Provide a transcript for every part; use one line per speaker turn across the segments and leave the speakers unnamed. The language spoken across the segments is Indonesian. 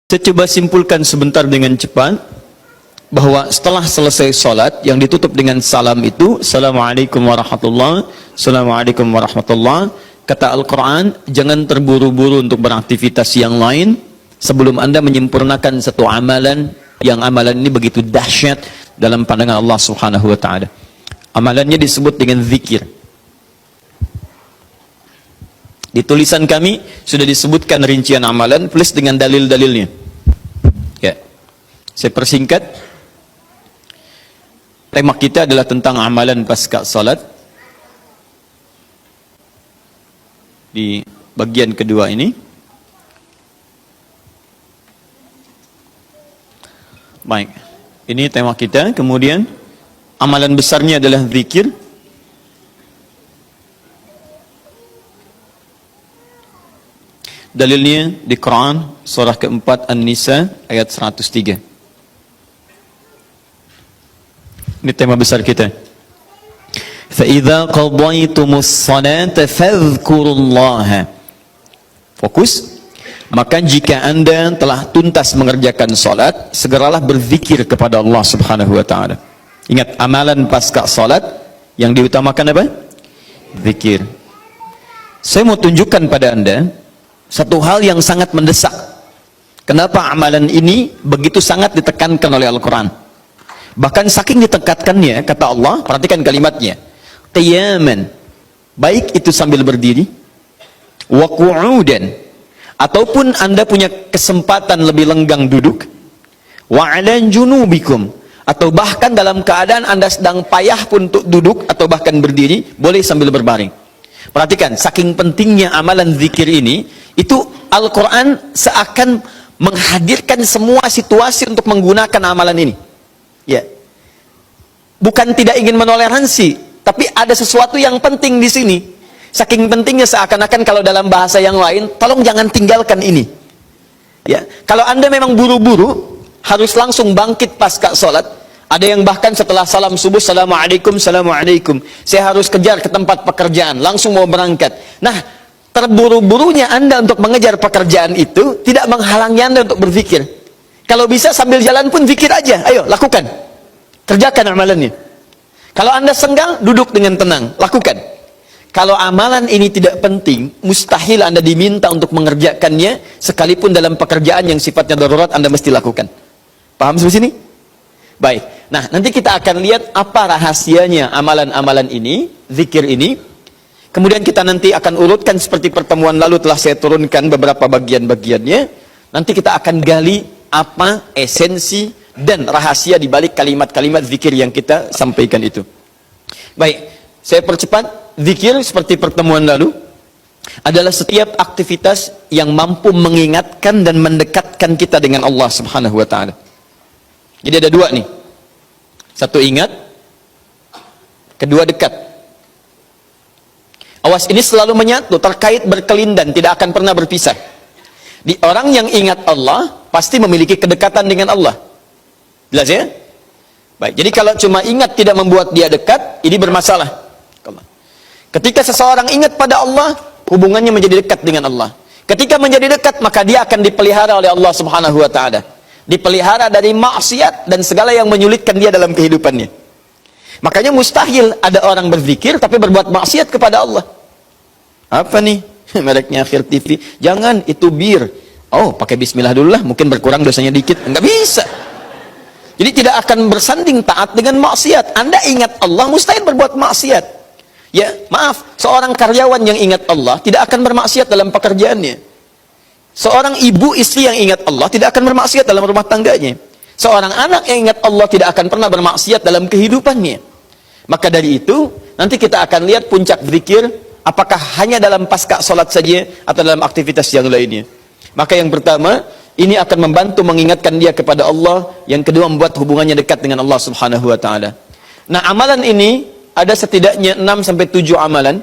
Saya coba simpulkan sebentar dengan cepat bahwa setelah selesai sholat yang ditutup dengan salam itu, Assalamualaikum warahmatullahi, Assalamualaikum warahmatullahi. Kata Al-Quran, jangan terburu-buru untuk beraktivitas yang lain sebelum Anda menyempurnakan satu amalan yang amalan ini begitu dahsyat dalam pandangan Allah Subhanahu wa Ta'ala. Amalannya disebut dengan zikir. Di tulisan kami sudah disebutkan rincian amalan plus dengan dalil-dalilnya. Ya. Saya persingkat. Tema kita adalah tentang amalan pasca salat. Di bagian kedua ini. Baik. Ini tema kita. Kemudian amalan besarnya adalah zikir. Dalilnya di Quran surah keempat An-Nisa ayat 103. Ini tema besar kita. فَإِذَا قَضَيْتُمُ الصَّلَاةَ فَاذْكُرُوا اللَّهَ. Fokus. Maka jika Anda telah tuntas mengerjakan salat, segeralah berzikir kepada Allah Subhanahu wa Ta'ala. Ingat, amalan pasca salat yang diutamakan apa? Zikir. Saya mau tunjukkan pada Anda satu hal yang sangat mendesak. Kenapa amalan ini begitu sangat ditekankan oleh Al-Quran? Bahkan saking ditekatkannya, kata Allah, perhatikan kalimatnya, qiyaman, baik itu sambil berdiri, wa qu'udan, ataupun Anda punya kesempatan lebih lenggang duduk, wa 'ala junubikum, atau bahkan dalam keadaan Anda sedang payah pun untuk duduk atau bahkan berdiri, boleh sambil berbaring. Perhatikan, saking pentingnya amalan zikir ini, itu Al-Quran seakan menghadirkan semua situasi untuk menggunakan amalan ini. Ya, bukan tidak ingin menoleransi, tapi ada sesuatu yang penting di sini. Saking pentingnya seakan-akan kalau dalam bahasa yang lain, tolong jangan tinggalkan ini. Ya, kalau Anda memang buru-buru, harus langsung bangkit pasca sholat. Ada yang bahkan setelah salam subuh, Assalamualaikum, Assalamualaikum, saya harus kejar ke tempat pekerjaan, langsung mau berangkat. Nah, terburu-burunya Anda untuk mengejar pekerjaan itu tidak menghalangi Anda untuk berzikir. Kalau bisa sambil jalan pun zikir aja, ayo lakukan, kerjakan amalannya. Kalau Anda senggang, duduk dengan tenang, lakukan. Kalau amalan ini tidak penting, mustahil Anda diminta untuk mengerjakannya, sekalipun dalam pekerjaan yang sifatnya darurat Anda mesti lakukan. Paham sampai sini? Baik, nah nanti kita akan lihat apa rahasianya amalan-amalan ini, zikir ini. Kemudian kita nanti akan urutkan seperti pertemuan lalu telah saya turunkan beberapa bagian-bagiannya. Nanti kita akan gali apa esensi dan rahasia di balik kalimat-kalimat zikir yang kita sampaikan itu. Baik, saya percepat. Zikir seperti pertemuan lalu adalah setiap aktivitas yang mampu mengingatkan dan mendekatkan kita dengan Allah Subhanahu wa Ta'ala. Jadi ada dua nih. Satu ingat, kedua dekat. Awas, ini selalu menyatu, terkait berkelindan, tidak akan pernah berpisah. Di orang yang ingat Allah pasti memiliki kedekatan dengan Allah. Jelas ya? Baik, jadi kalau cuma ingat tidak membuat dia dekat, ini bermasalah. Ketika seseorang ingat pada Allah, hubungannya menjadi dekat dengan Allah. Ketika menjadi dekat, maka dia akan dipelihara oleh Allah Subhanahu wa Ta'ala. Dipelihara dari maksiat dan segala yang menyulitkan dia dalam kehidupannya. Makanya mustahil ada orang berzikir tapi berbuat maksiat kepada Allah. Apa nih? Mereknya Akhir TV. Jangan, itu bir. Oh, pakai bismillah dulu lah, mungkin berkurang dosanya dikit. Enggak bisa. Jadi tidak akan bersanding taat dengan maksiat. Anda ingat Allah, mustahil berbuat maksiat. Ya, maaf, seorang karyawan yang ingat Allah tidak akan bermaksiat dalam pekerjaannya. Seorang ibu istri yang ingat Allah tidak akan bermaksiat dalam rumah tangganya. Seorang anak yang ingat Allah tidak akan pernah bermaksiat dalam kehidupannya. Maka dari itu, nanti kita akan lihat puncak zikir, apakah hanya dalam pasca sholat saja atau dalam aktivitas yang lainnya. Maka yang pertama, ini akan membantu mengingatkan dia kepada Allah. Yang kedua, membuat hubungannya dekat dengan Allah Subhanahu wa Ta'ala. Nah, amalan ini ada setidaknya 6-7 amalan.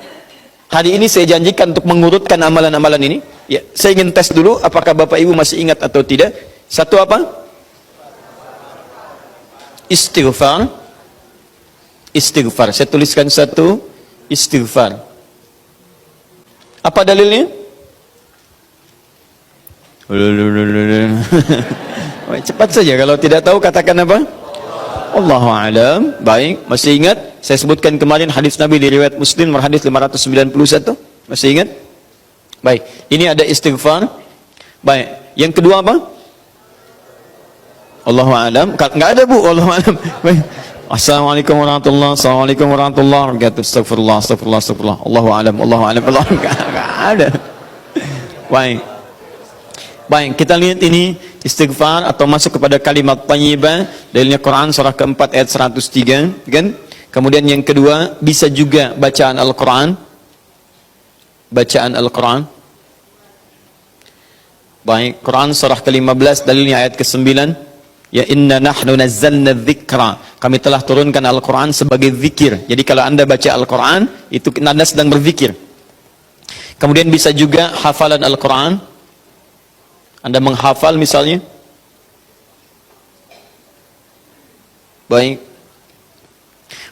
Hari ini saya janjikan untuk mengurutkan amalan-amalan ini. Ya, saya ingin tes dulu apakah Bapak Ibu masih ingat atau tidak. Satu apa? Istighfar. Istighfar. Saya tuliskan satu, istighfar. Apa dalilnya? Cepat saja, kalau tidak tahu katakan apa? Allahu a'lam. Baik, masih ingat? Saya sebutkan kemarin hadis Nabi di riwayat Muslim hadis 591. Masih ingat? Baik, ini ada istighfar. Baik, yang kedua apa? Allahu a'lam. Enggak ada, Bu, Allahu a'lam. Baik. Assalamualaikum warahmatullahi wabarakatuh. Assalamualaikum warahmatullahi wabarakatuh. Astagfirullah, astagfirullah, astagfirullah. Allahu a'lam, Allahu a'lam. Enggak ada. Baik. Baik, kita lihat ini istighfar atau masuk kepada kalimat thayyibah. Dalilnya Quran surah keempat ayat 103, kan? Kemudian yang kedua, bisa juga bacaan Al-Quran. Bacaan Al-Quran. Baik, Quran surah ke-15 dalilnya ayat ke-9. Ya inna nahnu nazzalna dzikra. Kami telah turunkan Al-Quran sebagai zikir. Jadi kalau Anda baca Al-Quran, itu Anda sedang berzikir. Kemudian bisa juga hafalan Al-Quran. Anda menghafal misalnya. Baik.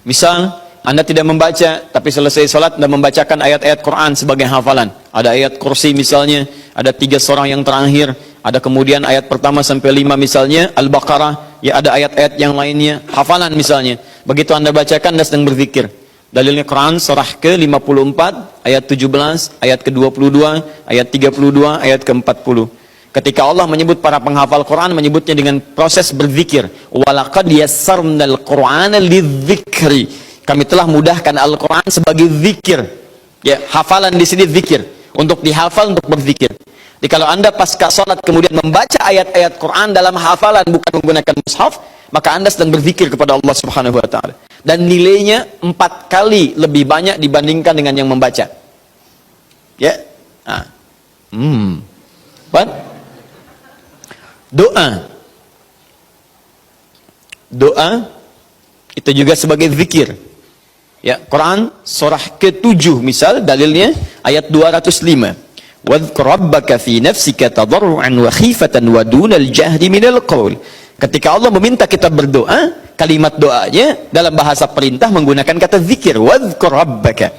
Misal Anda tidak membaca, tapi selesai sholat Anda membacakan ayat-ayat Quran sebagai hafalan. Ada ayat kursi misalnya, ada 3 surah yang terakhir, ada kemudian ayat pertama sampai 5 misalnya, Al-Baqarah, ya ada ayat-ayat yang lainnya, hafalan misalnya. Begitu Anda bacakan, Anda sedang berzikir. Dalilnya Quran surah ke-54, ayat 17, ayat ke-22, ayat 32, ayat ke-40. Ketika Allah menyebut para penghafal Quran, menyebutnya dengan proses berzikir. Walaqad yassarnal Qur'ana lidzikri. Kami telah mudahkan Al-Quran sebagai zikir. Ya, hafalan di sini zikir. Untuk dihafal, untuk berzikir. Jadi kalau Anda pasca salat kemudian membaca ayat-ayat Quran dalam hafalan bukan menggunakan mushaf, maka Anda sedang berzikir kepada Allah Subhanahu wa taala. Dan nilainya 4 kali lebih banyak dibandingkan dengan yang membaca. Ya. Nah. Doa itu juga sebagai zikir. Ya, Quran surah ke-7 misal dalilnya ayat 205. Wadhkur rabbaka fi nafsika tadarruan wa khifatan wa dunal jahri minal qaul. Ketika Allah meminta kita berdoa, kalimat doanya dalam bahasa perintah menggunakan kata zikir. Wadhkur rabbaka.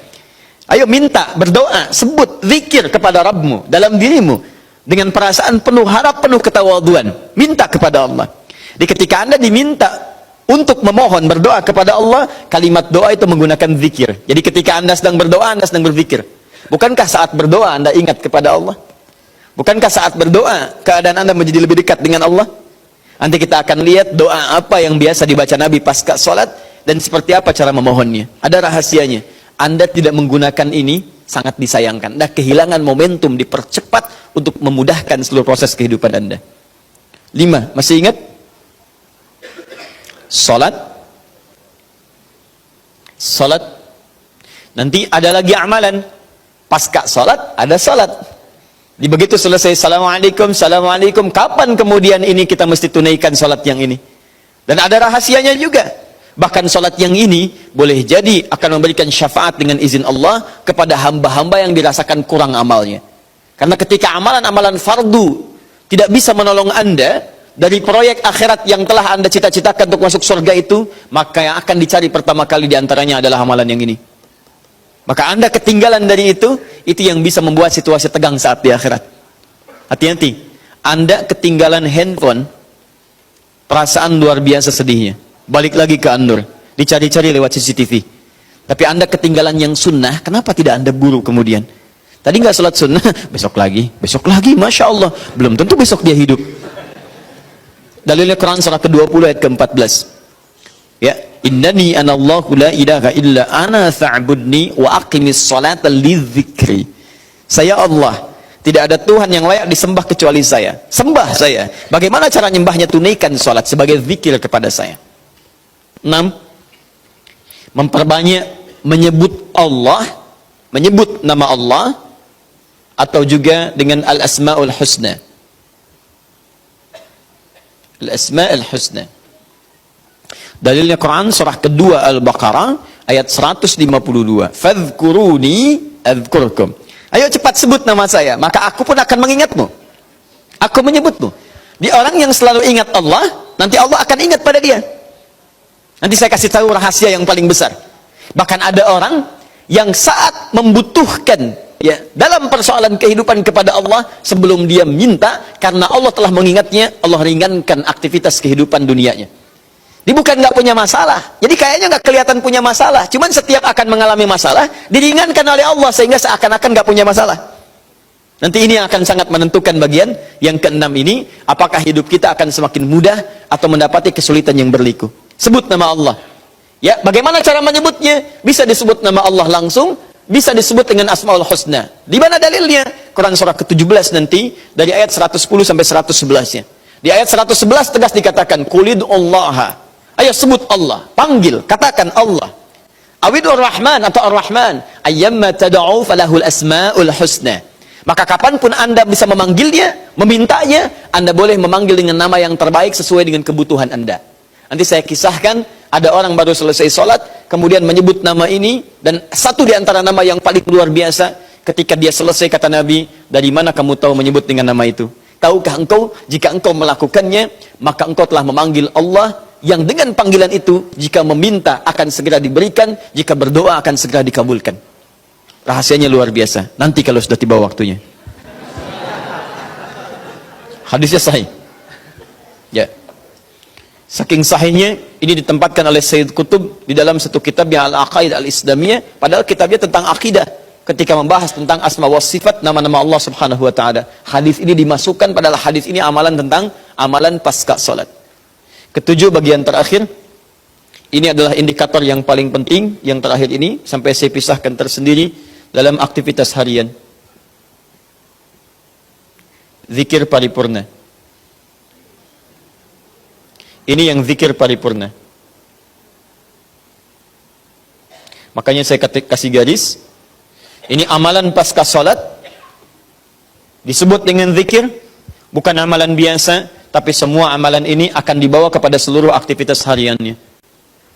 Ayo minta, berdoa, sebut zikir kepada Rabbmu dalam dirimu. Dengan perasaan penuh harap, penuh ketawaduan, minta kepada Allah. Di ketika Anda diminta untuk memohon berdoa kepada Allah, kalimat doa itu menggunakan zikir. Jadi ketika Anda sedang berdoa, Anda sedang berzikir. Bukankah saat berdoa Anda ingat kepada Allah? Bukankah saat berdoa keadaan Anda menjadi lebih dekat dengan Allah? Nanti kita akan lihat doa apa yang biasa dibaca Nabi pasca sholat dan seperti apa cara memohonnya. Ada rahasianya. Anda tidak menggunakan ini, sangat disayangkan. Anda kehilangan momentum, dipercepat untuk memudahkan seluruh proses kehidupan Anda. 5, masih ingat? Salat. Salat. Nanti ada lagi amalan. Pasca salat, ada salat. Di begitu selesai, Assalamualaikum, Assalamualaikum. Kapan kemudian ini kita mesti tunaikan salat yang ini? Dan ada rahasianya juga. Bahkan salat yang ini boleh jadi akan memberikan syafaat dengan izin Allah kepada hamba-hamba yang dirasakan kurang amalnya. Karena ketika amalan-amalan fardu tidak bisa menolong Anda dari proyek akhirat yang telah Anda cita-citakan untuk masuk surga itu, maka yang akan dicari pertama kali diantaranya adalah amalan yang ini. Maka Anda ketinggalan dari itu yang bisa membuat situasi tegang saat di akhirat. Hati-hati, Anda ketinggalan handphone, perasaan luar biasa sedihnya. Balik lagi ke An-Nur, dicari-cari lewat CCTV. Tapi Anda ketinggalan yang sunnah, kenapa tidak Anda buru kemudian? Tadi nggak sholat sunnah, besok lagi, Masya Allah. Belum tentu besok dia hidup. Dalilnya Quran surah ke-20 ayat ke-14. Ya, innani anallahu la ilaha illa ana fa'budni wa aqimis salata lidzikri. Saya Allah, tidak ada Tuhan yang layak disembah kecuali saya. Sembah saya. Bagaimana cara nyembahnya? Tunaikan salat sebagai zikir kepada saya. 6. Memperbanyak menyebut Allah, menyebut nama Allah, atau juga dengan al-asma'ul husna. Al-asma'ul husna. Dalilnya Quran surah kedua Al-Baqarah ayat 152. Fadhkuruni adzkurkum. Ayo cepat sebut nama saya, maka aku pun akan mengingatmu. Aku menyebutmu. Di orang yang selalu ingat Allah, nanti Allah akan ingat pada dia. Nanti saya kasih tahu rahasia yang paling besar. Bahkan ada orang yang saat membutuhkan ya, dalam persoalan kehidupan kepada Allah sebelum dia minta, karena Allah telah mengingatnya, Allah ringankan aktivitas kehidupan dunianya. Dia bukan nggak punya masalah, jadi kayaknya nggak kelihatan punya masalah, cuman setiap akan mengalami masalah diringankan oleh Allah sehingga seakan-akan nggak punya masalah. Nanti ini akan sangat menentukan bagian yang keenam ini, apakah hidup kita akan semakin mudah atau mendapati kesulitan yang berliku. Sebut nama Allah. Ya, bagaimana cara menyebutnya? Bisa disebut nama Allah langsung, bisa disebut dengan Asmaul Husna. Di mana dalilnya? Quran surah ke-17 nanti dari ayat 110 sampai 111-nya. Di ayat 111 tegas dikatakan, "Qulidullaha." Ayo sebut Allah, panggil, katakan Allah. Awidur Rahman atau Ar-Rahman, ayyamma tad'u falahul asmaul husna. Maka kapanpun Anda bisa memanggilnya, memintanya, Anda boleh memanggil dengan nama yang terbaik sesuai dengan kebutuhan Anda. Nanti saya kisahkan, ada orang baru selesai sholat, kemudian menyebut nama ini, dan satu di antara nama yang paling luar biasa, ketika dia selesai kata Nabi, dari mana kamu tahu menyebut dengan nama itu? Tahukah engkau, jika engkau melakukannya, maka engkau telah memanggil Allah, yang dengan panggilan itu, jika meminta akan segera diberikan, jika berdoa akan segera dikabulkan. Rahasianya luar biasa. Nanti kalau sudah tiba waktunya. Hadisnya sahih. Ya. Saking sahihnya, ini ditempatkan oleh Sayyid Qutb di dalam satu kitab yang Al-Aqaid Al-Islamiyah, padahal kitabnya tentang akidah. Ketika membahas tentang asma wa sifat, nama-nama Allah Subhanahu wa taala. Hadis ini dimasukkan, padahal hadis ini amalan tentang amalan pasca salat. Ketujuh, bagian terakhir. Ini adalah indikator yang paling penting, yang terakhir ini, sampai saya pisahkan tersendiri dalam aktivitas harian. Zikir paripurna. Ini yang zikir paripurna. Makanya saya kasih garis. Ini amalan pasca salat. Disebut dengan zikir. Bukan amalan biasa, tapi semua amalan ini akan dibawa kepada seluruh aktivitas hariannya.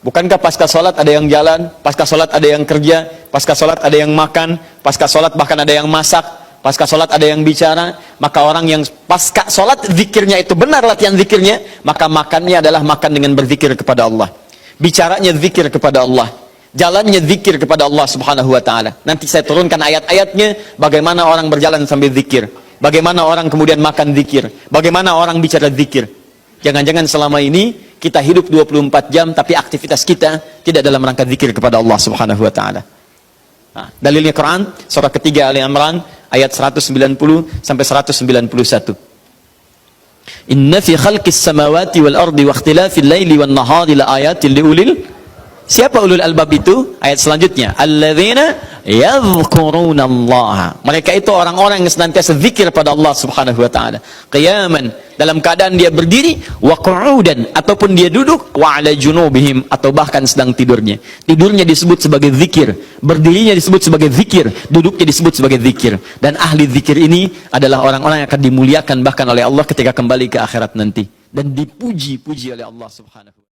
Bukankah pasca sholat ada yang jalan, pasca sholat ada yang kerja, pasca sholat ada yang makan, pasca sholat bahkan ada yang masak, pasca sholat ada yang bicara? Maka orang yang pasca sholat zikirnya itu benar latihan zikirnya, maka makannya adalah makan dengan berzikir kepada Allah, bicaranya zikir kepada Allah, jalannya zikir kepada Allah Subhanahu wa ta'ala. Nanti saya turunkan ayat-ayatnya, bagaimana orang berjalan sambil zikir, bagaimana orang kemudian makan zikir, bagaimana orang bicara zikir. Jangan-jangan selama ini kita hidup 24 jam tapi aktivitas kita tidak dalam rangka zikir kepada Allah Subhanahu wa taala. Nah, dalilnya Quran surah ketiga Ali Imran ayat 190 sampai 191. Inna fi khalqis samawati wal ardi wa ikhtilafil laili wan nahari la ayatin liulil. Siapa ulul albab itu? Ayat selanjutnya, alladzina yadhkurunallaha. Mereka itu orang-orang yang senantiasa zikir pada Allah Subhanahu wa taala. Qiyaman, dalam keadaan dia berdiri, wa qu'udan, ataupun dia duduk, wa 'ala junubihim, atau bahkan sedang tidurnya. Tidurnya disebut sebagai zikir, berdirinya disebut sebagai zikir, duduknya disebut sebagai zikir. Dan ahli zikir ini adalah orang-orang yang akan dimuliakan bahkan oleh Allah ketika kembali ke akhirat nanti, dan dipuji-puji oleh Allah Subhanahu